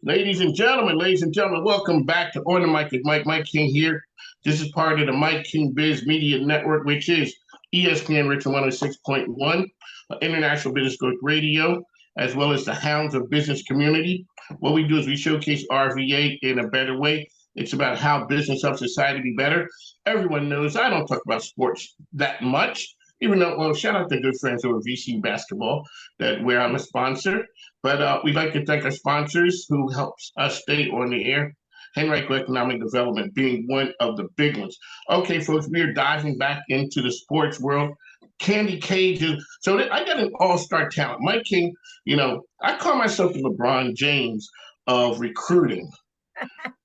Ladies and gentlemen, welcome back to On the Mic with Mike King here. This is part of the Mike King Biz Media Network, which is ESPN Richmond 106.1, International Business Growth Radio, as well as the Hounds of Business Community. What we do is we showcase RVA in a better way. It's about how business helps society be better. Everyone knows I don't talk about sports that much, even though, well, shout out to good friends over VC Basketball, where I'm a sponsor. But we'd like to thank our sponsors who helps us stay on the air. Henrico Economic Development being one of the big ones. Okay, folks, we are diving back into the sports world. Candy Cages. So I got an all-star talent. Mike King, I call myself the LeBron James of recruiting.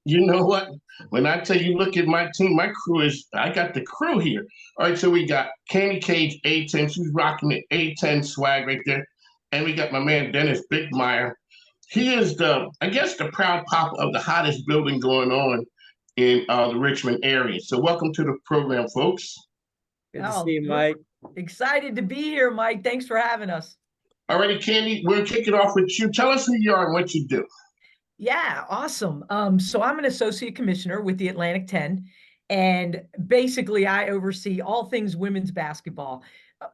You know what? When I tell you, look at my team, I got the crew here. All right, so we got Candy Cage A10. She's rocking the A10 swag right there. And we got my man, Dennis Bickmeyer. He is the proud papa of the hottest building going on in the Richmond area. So welcome to the program, folks. Good to see you, Mike. Excited to be here, Mike. Thanks for having us. All righty, Candy, we'll kick it off with you. Tell us who you are and what you do. Yeah, awesome. So I'm an associate commissioner with the Atlantic 10, and basically I oversee all things women's basketball.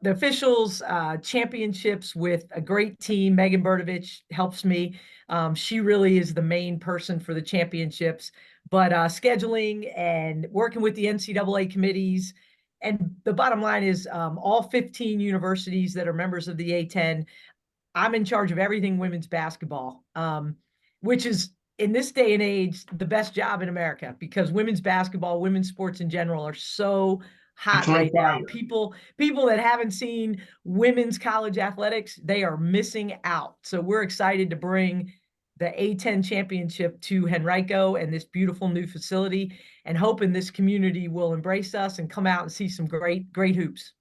The officials, championships with a great team. Megan Berdovich helps me. She really is the main person for the championships, but scheduling and working with the NCAA committees. And the bottom line is all 15 universities that are members of the A10, I'm in charge of everything women's basketball, which is in this day and age, the best job in America, because women's basketball, women's sports in general are so hot right now. People that haven't seen women's college athletics, they are missing out. So we're excited to bring the A10 championship to Henrico and this beautiful new facility, and hoping this community will embrace us and come out and see some great hoops.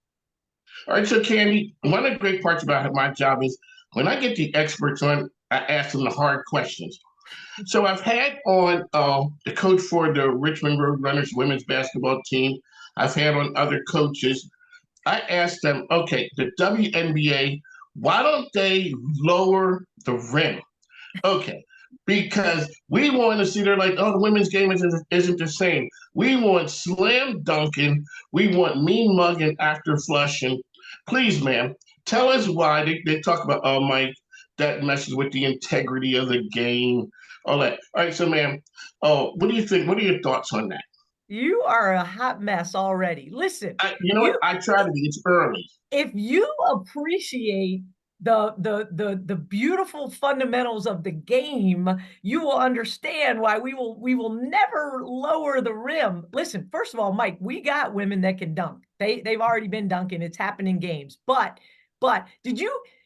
All right, so Candy, one of the great parts about my job is when I get the experts on, I ask them the hard questions. So I've had on the coach for the Richmond Roadrunners women's basketball team. I've had on other coaches. I asked them, okay, the WNBA, why don't they lower the rim? Okay, because we want to see, they're like, oh, the women's game isn't the same. We want slam dunking. We want mean mugging after flushing. Please, ma'am, tell us why they talk about, oh, Mike, that messes with the integrity of the game, all that. All right, so, ma'am, what do you think? What are your thoughts on that? You are a hot mess already. Listen, what? I try to be. It's early. If you appreciate the beautiful fundamentals of the game, you will understand why we will never lower the rim. Listen, first of all, Mike, we got women that can dunk. They've already been dunking. It's happened in games. But do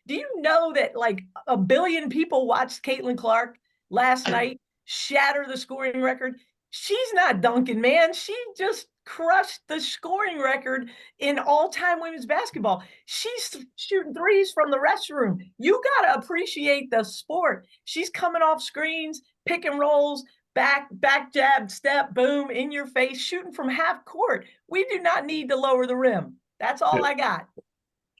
you know that like 1 billion people watched Caitlin Clark last night shatter the scoring record? She's not dunking, man. She just crushed the scoring record in all-time women's basketball. She's shooting threes from the restroom. You got to appreciate the sport. She's coming off screens, pick and rolls, back jab, step, boom, in your face, shooting from half court. We do not need to lower the rim. That's all I got.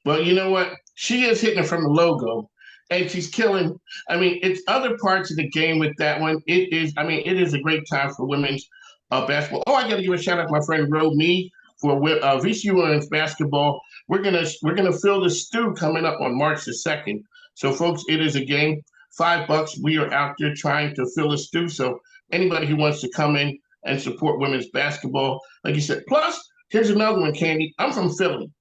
Well, you know what? She is hitting it from the logo. And she's killing. I mean, it's other parts of the game with that one. It is a great time for women's basketball. Oh, I got to give a shout out to my friend Ro Me for VCU women's basketball. We're gonna fill the stew coming up on March the 2nd. So, folks, it is a game. $5. We are out there trying to fill a stew. So, anybody who wants to come in and support women's basketball, like you said. Plus, here's another one, Candy. I'm from Philly.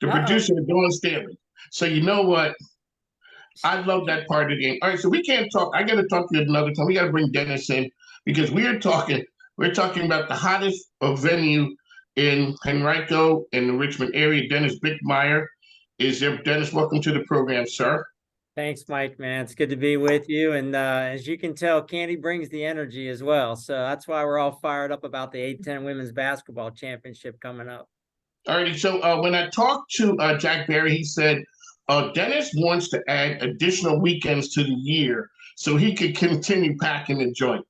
The producer is Dawn Stanley. So, you know what? I love that part of the game. All right, so we can't talk. I got to talk to you another time. We got to bring Dennis in because we're talking about the hottest venue in Henrico in the Richmond area. Dennis Bickmeyer is there. Dennis, welcome to the program, sir. Thanks, Mike, man. It's good to be with you. And as you can tell, Candy brings the energy as well. So that's why we're all fired up about the A10 Women's Basketball Championship coming up. All righty, so when I talked to Jack Barry, he said, Dennis wants to add additional weekends to the year so he could continue packing the joint.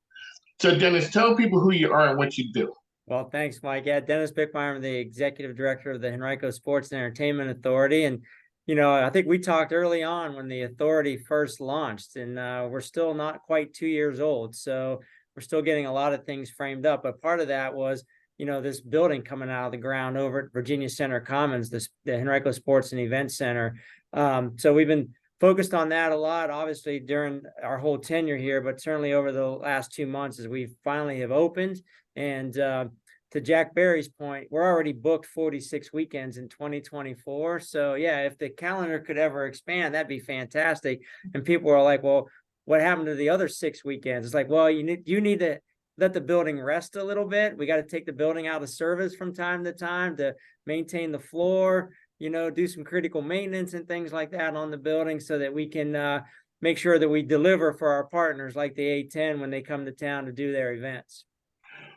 So, Dennis, tell people who you are and what you do. Well, thanks, Mike. Yeah, Dennis Bickmeyer, I'm the executive director of the Henrico Sports and Entertainment Authority. And I think we talked early on when the authority first launched, and we're still not quite 2 years old. So we're still getting a lot of things framed up. But part of that was, this building coming out of the ground over at Virginia Center Commons, the Henrico Sports and Event Center. So we've been focused on that a lot, obviously, during our whole tenure here, but certainly over the last 2 months as we finally have opened. And to Jack Barry's point, we're already booked 46 weekends in 2024. So yeah, if the calendar could ever expand, that'd be fantastic. And people are like, well, what happened to the other 6 weekends? It's like, well, you need to let the building rest a little bit. We got to take the building out of service from time to time to maintain the floor, do some critical maintenance and things like that on the building so that we can make sure that we deliver for our partners like the A10 when they come to town to do their events.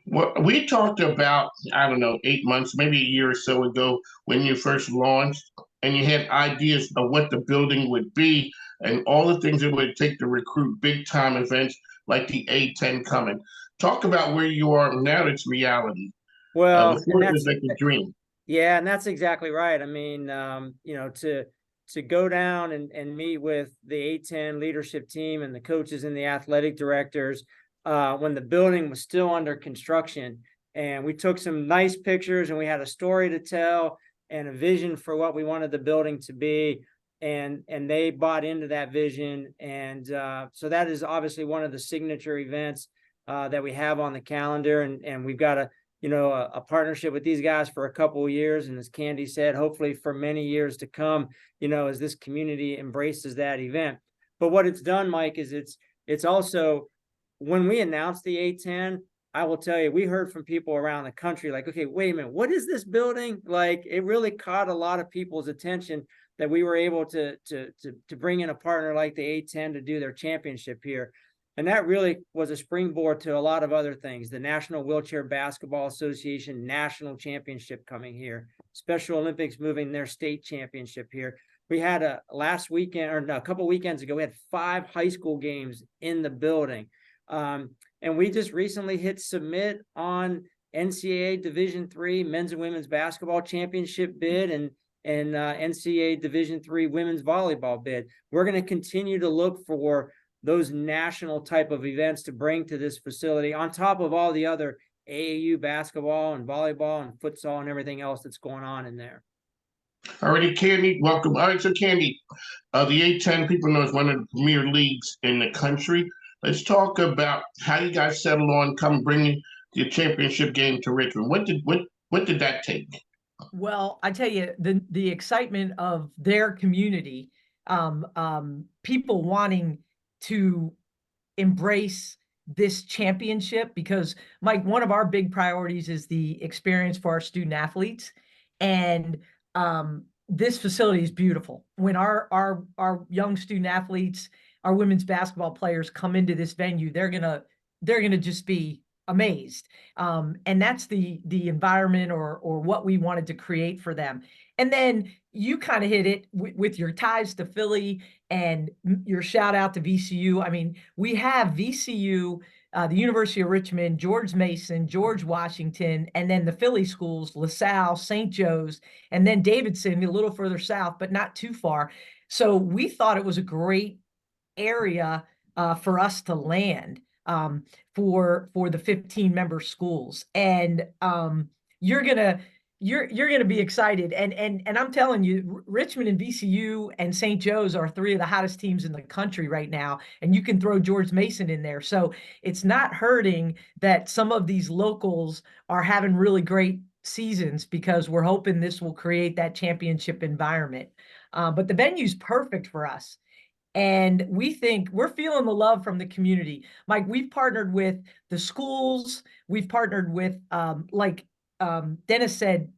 Well, we talked about, I don't know, 8 months, maybe a year or so ago when you first launched, and you had ideas of what the building would be and all the things it would take to recruit big time events like the A10 coming. Talk about where you are now, it's reality. Well, Before it was like a dream. yeah, and that's exactly right. I mean, to go down and meet with the A10 leadership team and the coaches and the athletic directors when the building was still under construction, and we took some nice pictures and we had a story to tell and a vision for what we wanted the building to be, and they bought into that vision, and so that is obviously one of the signature events that we have on the calendar, and we've got a partnership with these guys for a couple of years. And as Candy said, hopefully for many years to come, as this community embraces that event. But what it's done, Mike, is it's also, when we announced the A10, I will tell you, we heard from people around the country like, okay, wait a minute, what is this building? Like, it really caught a lot of people's attention that we were able to bring in a partner like the A10 to do their championship here. And that really was a springboard to a lot of other things. The National Wheelchair Basketball Association National Championship coming here, Special Olympics moving their state championship here. We had a couple weekends ago, we had 5 high school games in the building. And we just recently hit submit on NCAA Division III men's and women's basketball championship bid and NCAA Division III women's volleyball bid. We're going to continue to look for those national type of events to bring to this facility on top of all the other AAU basketball and volleyball and futsal and everything else that's going on in there. Alrighty, Candy, welcome. All right, so Candy, the A10, people know, is one of the premier leagues in the country. Let's talk about how you guys settled on bringing the championship game to Richmond. What did that take? Well, I tell you, the excitement of their community, people wanting to embrace this championship, because Mike, one of our big priorities is the experience for our student athletes, and this facility is beautiful. When our young student athletes, our women's basketball players come into this venue, they're gonna just be amazed. And that's the environment or what we wanted to create for them. And then you kind of hit it with your ties to Philly and your shout out to VCU. I mean, we have VCU, the University of Richmond, George Mason, George Washington, and then the Philly schools, LaSalle, St. Joe's, and then Davidson, a little further south, but not too far. So we thought it was a great area for us to land for the 15 member schools. And you're gonna be excited. And I'm telling you, Richmond and VCU and St. Joe's are 3 of the hottest teams in the country right now. And you can throw George Mason in there. So it's not hurting that some of these locals are having really great seasons, because we're hoping this will create that championship environment. But the venue's perfect for us. And we think we're feeling the love from the community. Mike, we've partnered with the schools. We've partnered with, Dennis said,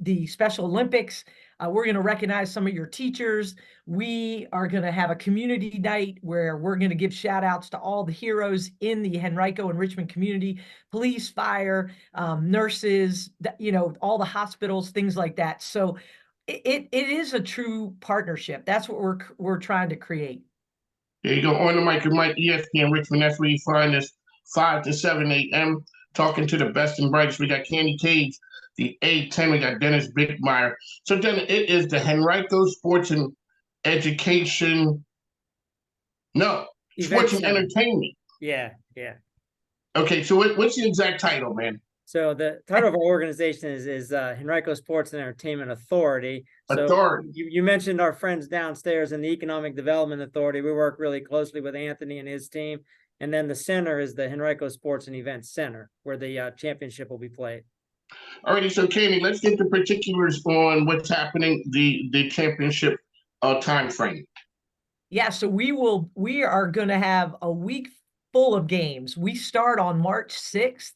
the Special Olympics. We're going to recognize some of your teachers. We are going to have a community night where we're going to give shout outs to all the heroes in the Henrico and Richmond community, police, fire, nurses, all the hospitals, things like that. So it is a true partnership. That's what we're trying to create. There you go. On the mic, your mic, ESPN Richmond. That's where you find us 5 to 7 a.m. talking to the best and brightest. We got Candy Cage, the A10. We got Dennis Bickmeyer. So then it is the Henrico Sports and Education. No, Event Sports and Center. Entertainment. Yeah, yeah. Okay, so what's the exact title, man? So the title of our organization is Henrico Sports and Entertainment Authority. So Authority. you mentioned our friends downstairs in the Economic Development Authority. We work really closely with Anthony and his team. And then the center is the Henrico Sports and Events Center, where the championship will be played. Alrighty, so Candy, let's get the particulars on what's happening, the championship time frame. Yeah, so we are going to have a week full of games. We start on March 6th,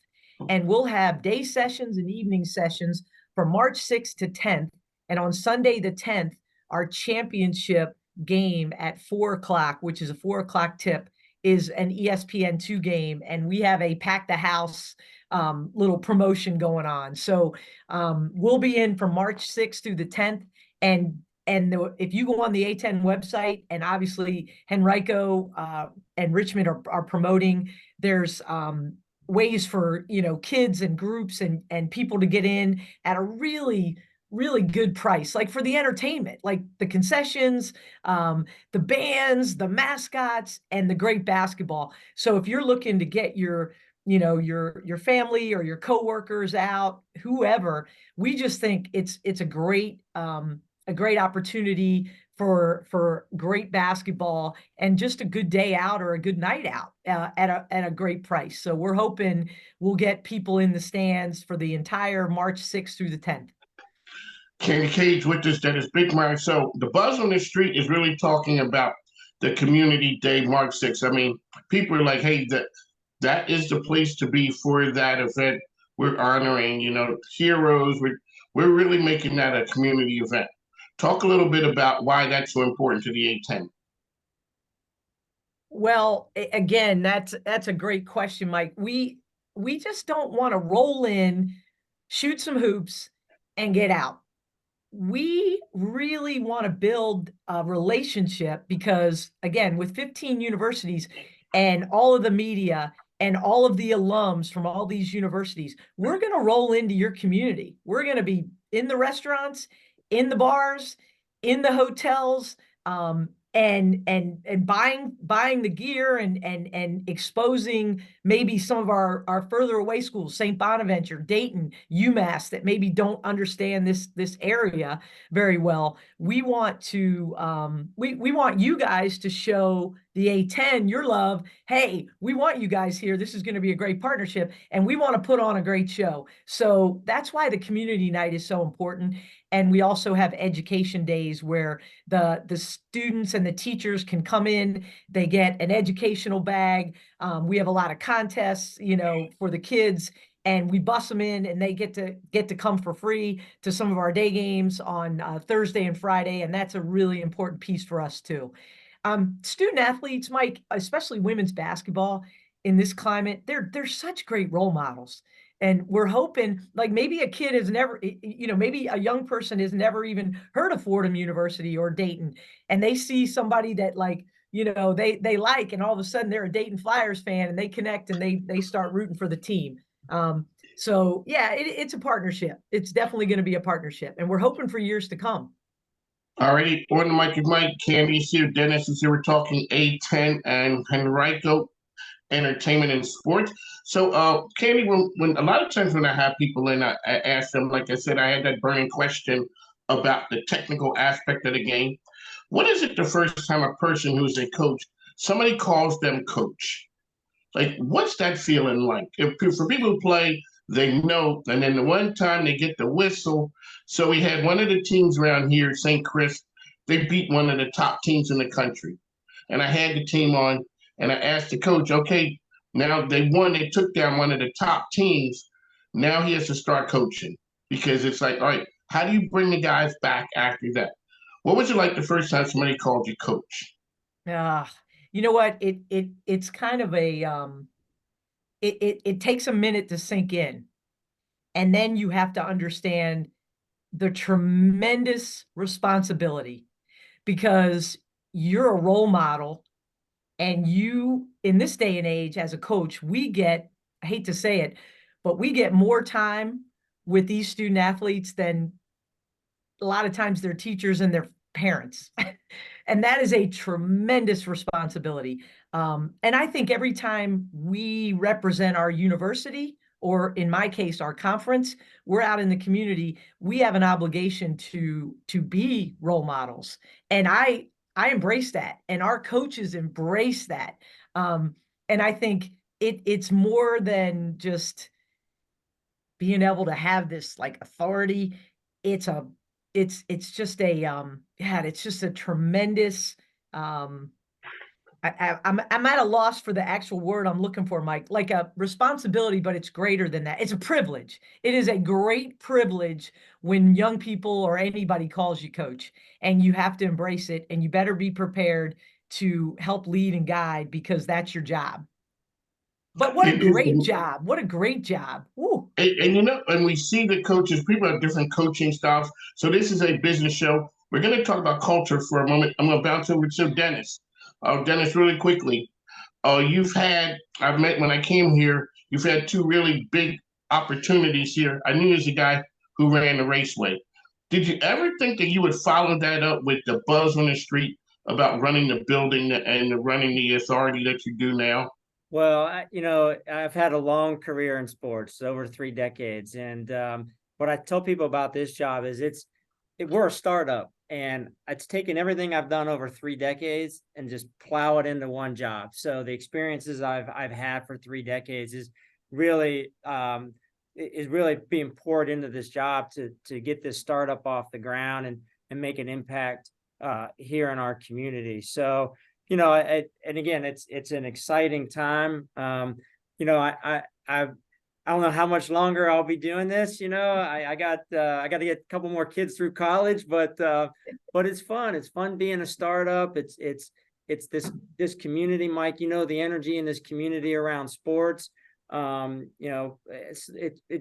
and we'll have day sessions and evening sessions from March 6th to 10th. And on Sunday the 10th, our championship game at 4 o'clock, which is a 4 o'clock tip, is an ESPN2 game. And we have a pack the house little promotion going on. So we'll be in from March 6th through the 10th. If you go on the A10 website, and obviously Henrico and Richmond are promoting, there's ways for kids and groups and people to get in at a really good price, like for the entertainment, like the concessions, the bands, the mascots, and the great basketball. So if you're looking to get your family or your coworkers out, whoever, we just think it's a great opportunity for great basketball and just a good day out or a good night out at a great price. So we're hoping we'll get people in the stands for the entire March 6th through the 10th. Candy Cage with us, Dennis Bickmeyer. So the buzz on the street is really talking about the community day, March 6th. I mean, people are like, hey, that is the place to be for that event. We're honoring, heroes. We're really making that a community event. Talk a little bit about why that's so important to the A10. Well, again, that's a great question, Mike. We just don't want to roll in, shoot some hoops, and get out. We really want to build a relationship because, again, with 15 universities and all of the media and all of the alums from all these universities, we're going to roll into your community. We're going to be in the restaurants, in the bars, in the hotels, and buying the gear and exposing maybe some of our further away schools, St. Bonaventure, Dayton, UMass, that maybe don't understand this area very well. We want to we want you guys to show the A10 your love. Hey, we want you guys here. This is going to be a great partnership, and we want to put on a great show. So that's why the community night is so important. And we also have education days where the students and the teachers can come in. They get an educational bag. We have a lot of contests, for the kids, and we bus them in, and they get to come for free to some of our day games on Thursday and Friday, and that's a really important piece for us too. Student athletes, Mike, especially women's basketball in this climate, they're such great role models. And we're hoping, like, maybe a kid has never, maybe a young person has never even heard of Fordham University or Dayton, and they see somebody that, like, they like, and all of a sudden they're a Dayton Flyers fan, and they connect and they start rooting for the team. So yeah, it's a partnership. It's definitely going to be a partnership, and we're hoping for years to come. Alrighty, on the mic with Mike. Candy's here, Dennis is here. We're talking A10 and Henrico Entertainment and Sports. So, Candy, when a lot of times when I have people in, I ask them, like I said, I had that burning question about the technical aspect of the game. What is it the first time a person who's a coach, somebody calls them coach? Like, what's that feeling like? For people who play, they know, and then the one time they get the whistle. So we had one of the teams around here, St. Chris, they beat one of the top teams in the country. And I had the team on, and I asked the coach, okay, now they won, they took down one of the top teams. Now he has to start coaching because it's like, all right, how do you bring the guys back after that? What was it like the first time somebody called you coach? You know what? It's kind of it takes a minute to sink in. And then you have to understand the tremendous responsibility, because you're a role model, and you, in this day and age as a coach, I hate to say it, but we get more time with these student athletes than a lot of times their teachers and their parents. And that is a tremendous responsibility. And I think every time we represent our university, or in my case, our conference, we're out in the community, we have an obligation to be role models. And I embrace that, and our coaches embrace that. And I think it's more than just being able to have this like authority. It's a it's just a yeah, it's just a tremendous I'm at a loss for the actual word I'm looking for, Mike. Like a responsibility, but it's greater than that. It's a privilege. It is a great privilege when young people or anybody calls you coach, and you have to embrace it, and you better be prepared to help lead and guide, because that's your job. But what a great job. What a great job. Woo. And you know, and we see the coaches, people have different coaching styles. So this is a business show. We're going to talk about culture for a moment. I'm going to bounce over to Dennis. Dennis, really quickly. I've met when I came here, you've had two really big opportunities here. I knew there's a guy who ran the raceway. Did you ever think that you would follow that up with the buzz on the street about running the building and running the authority that you do now? Well, I've had a long career in sports, over 3 decades. And what I tell people about this job is we're a startup, and it's taken everything I've done over 3 decades and just plow it into one job. So the experiences I've had for 3 decades is really being poured into this job to get this startup off the ground and make an impact here in our community. So, and again, it's an exciting time. I don't know how much longer I'll be doing this. I got to get a couple more kids through college, but it's fun. It's fun being a startup. It's this community, Mike. The energy in this community around sports. It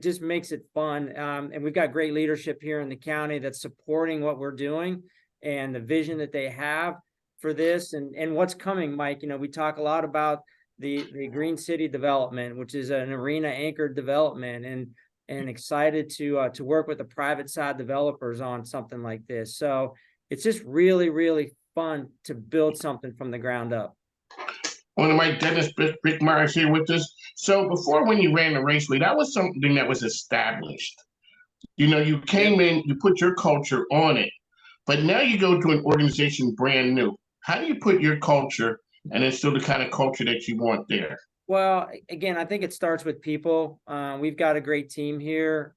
just makes it fun. And we've got great leadership here in the county that's supporting what we're doing and the vision that they have for this and what's coming, Mike. We talk a lot about the Green City development, which is an arena anchored development, and excited to work with the private side developers on something like this. So it's just really, really fun to build something from the ground up. One of my Dennis Brickmeyer is here with us. So before, when you ran the raceway, that was something that was established. You came in, you put your culture on it, but now you go to an organization brand new. How do you put your culture and instill the kind of culture that you want there? Well, again, I think it starts with people. We've got a great team here,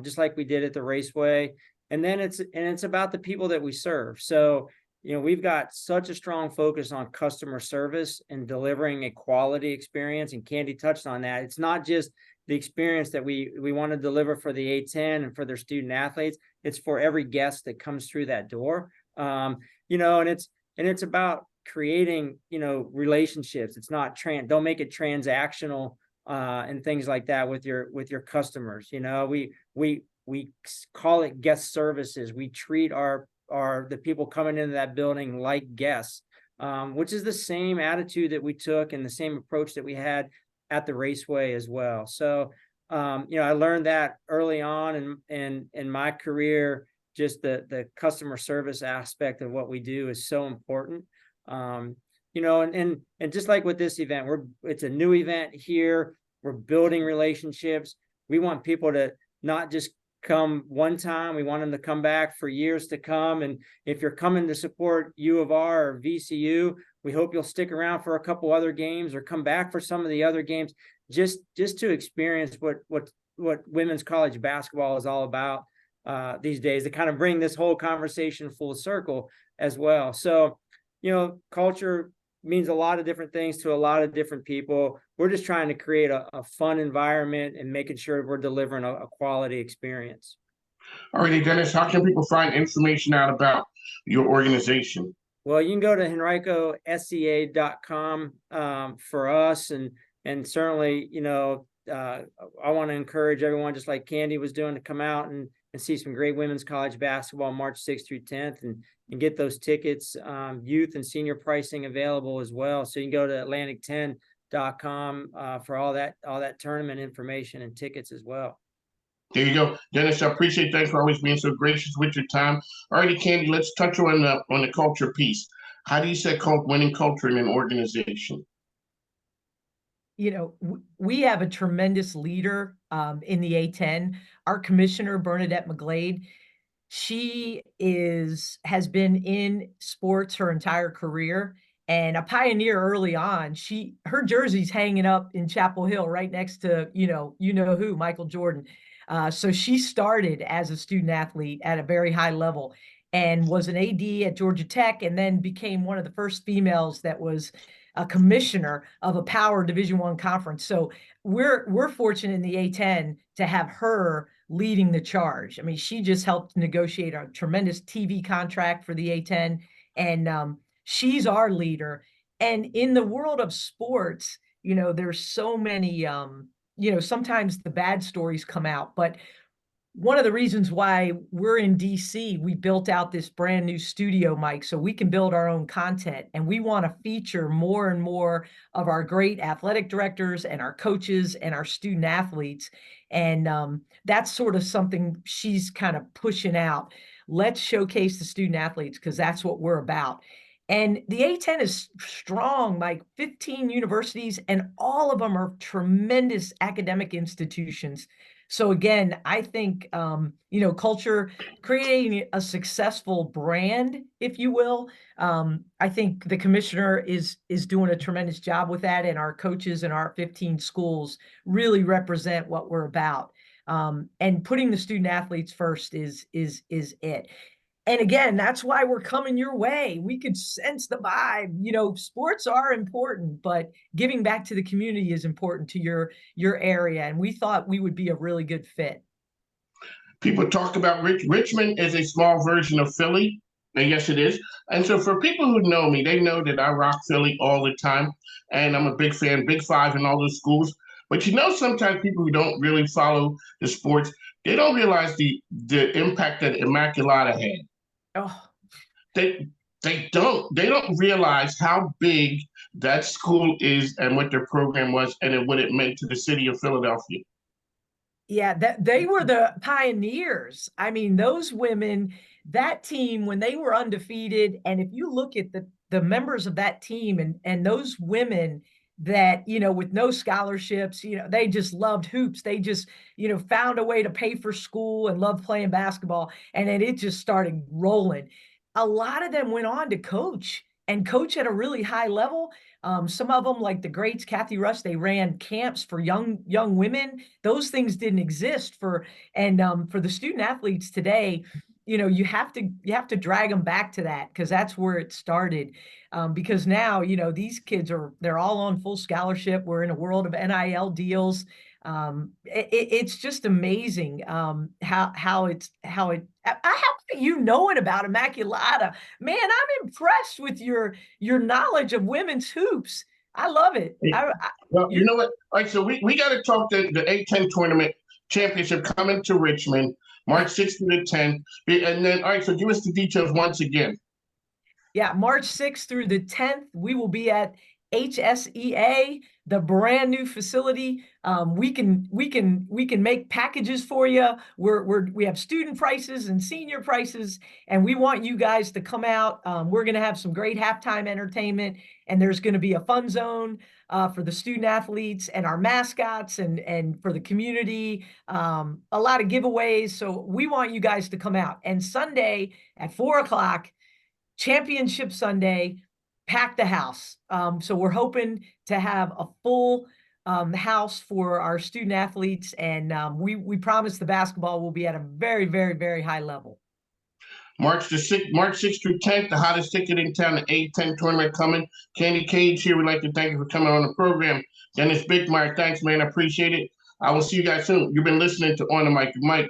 just like we did at the raceway. And then it's about the people that we serve. So, we've got such a strong focus on customer service and delivering a quality experience. And Candy touched on that. It's not just the experience that we want to deliver for the A10 and for their student athletes. It's for every guest that comes through that door. And it's about creating, relationships. It's not don't make it transactional and things like that with your customers. We call it guest services. We treat the people coming into that building like guests, which is the same attitude that we took and the same approach that we had at the raceway as well. So, I learned that early on in my career. Just the customer service aspect of what we do is so important. And just like with this event, it's a new event here. We're building relationships. We want people to not just come one time. We want them to come back for years to come. And if you're coming to support U of R or VCU, we hope you'll stick around for a couple other games or come back for some of the other games, just to experience what women's college basketball is all about these days, to kind of bring this whole conversation full circle as well. So, culture means a lot of different things to a lot of different people. We're just trying to create a fun environment and making sure we're delivering a quality experience. All righty, Dennis, how can people find information out about your organization? Well, you can go to henricosca.com for us. And certainly, I want to encourage everyone, just like Candy was doing, to come out and see some great women's college basketball March 6th through 10th and get those tickets, youth and senior pricing available as well. So you can go to for all that tournament information and tickets as well. There you go, Dennis. I appreciate that for always being so gracious with your time. Alrighty, Candy, let's touch on the culture piece. How do you set winning culture in an organization? You know, we have a tremendous leader in the A10. Our commissioner, Bernadette McGlade, she has been in sports her entire career and a pioneer early on. Her jersey's hanging up in Chapel Hill right next to, you know who, Michael Jordan. So she started as a student athlete at a very high level and was an AD at Georgia Tech, and then became one of the first females that was a commissioner of a power Division I conference. So we're fortunate in the A10 to have her leading the charge. I mean, she just helped negotiate a tremendous TV contract for the A10, and she's our leader. And in the world of sports, there's so many, sometimes the bad stories come out, but one of the reasons why we're in DC, we built out this brand new studio, Mike, so we can build our own content. And we want to feature more and more of our great athletic directors and our coaches and our student athletes. And that's sort of something she's kind of pushing out. Let's showcase the student athletes because that's what we're about. And the A10 is strong, like 15 universities, and all of them are tremendous academic institutions. So again, I think, culture, creating a successful brand, if you will. I think the commissioner is doing a tremendous job with that, and our coaches and our 15 schools really represent what we're about. And putting the student athletes first is it. And again, that's why we're coming your way. We could sense the vibe. Sports are important, but giving back to the community is important to your area. And we thought we would be a really good fit. People talk about Richmond is a small version of Philly. And yes, it is. And so for people who know me, they know that I rock Philly all the time. And I'm a big fan, Big Five in all those schools. But sometimes people who don't really follow the sports, they don't realize the impact that Immaculata had. Oh, they don't realize how big that school is and what their program was and what it meant to the city of Philadelphia. Yeah, they were the pioneers. I mean, those women, that team, when they were undefeated, and if you look at the members of that team and those women that, with no scholarships, they just loved hoops. They just, found a way to pay for school and loved playing basketball. And then it just started rolling. A lot of them went on to coach at a really high level. Some of them, like the greats, Kathy Rush, they ran camps for young women. Those things didn't exist for the student athletes today. You have to drag them back to that because that's where it started. Because now, these kids they're all on full scholarship. We're in a world of NIL deals. It's just amazing how knowing about Immaculata. Man, I'm impressed with your knowledge of women's hoops. I love it. Well, you know what? All right, so we got to talk the A10 tournament championship coming to Richmond, March 6th through the 10th. And then, all right, so give us the details once again. Yeah, March 6th through the 10th, we will be at HSEA, the brand new facility. We can make packages for you. We have student prices and senior prices, and we want you guys to come out. We're going to have some great halftime entertainment, and there's going to be a fun zone for the student athletes and our mascots and for the community. A lot of giveaways. So we want you guys to come out. And Sunday at 4:00, Championship Sunday, pack the house. So we're hoping to have a full house for our student athletes, and we promise the basketball will be at a very, very, very high level. March 6th through 10th, the hottest ticket in town, the A10 tournament coming. Candy Cage here. We'd like to thank you for coming on the program. Dennis Bigmeyer, thanks, man. I appreciate it. I will see you guys soon. You've been listening to On the Mic with Mike,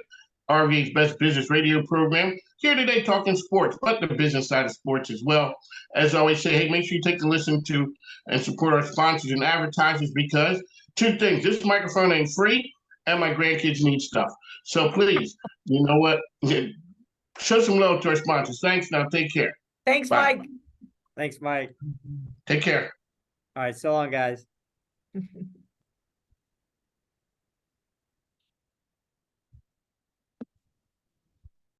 RVA's best business radio program. Here today talking sports, but the business side of sports as well. As I always say, hey, make sure you take a listen to and support our sponsors and advertisers because two things. This microphone ain't free and my grandkids need stuff. So please, you know what? Show some love to our sponsors. Thanks. Now take care. Thanks, Bye. Mike. Thanks, Mike. Take care. All right. So long, guys.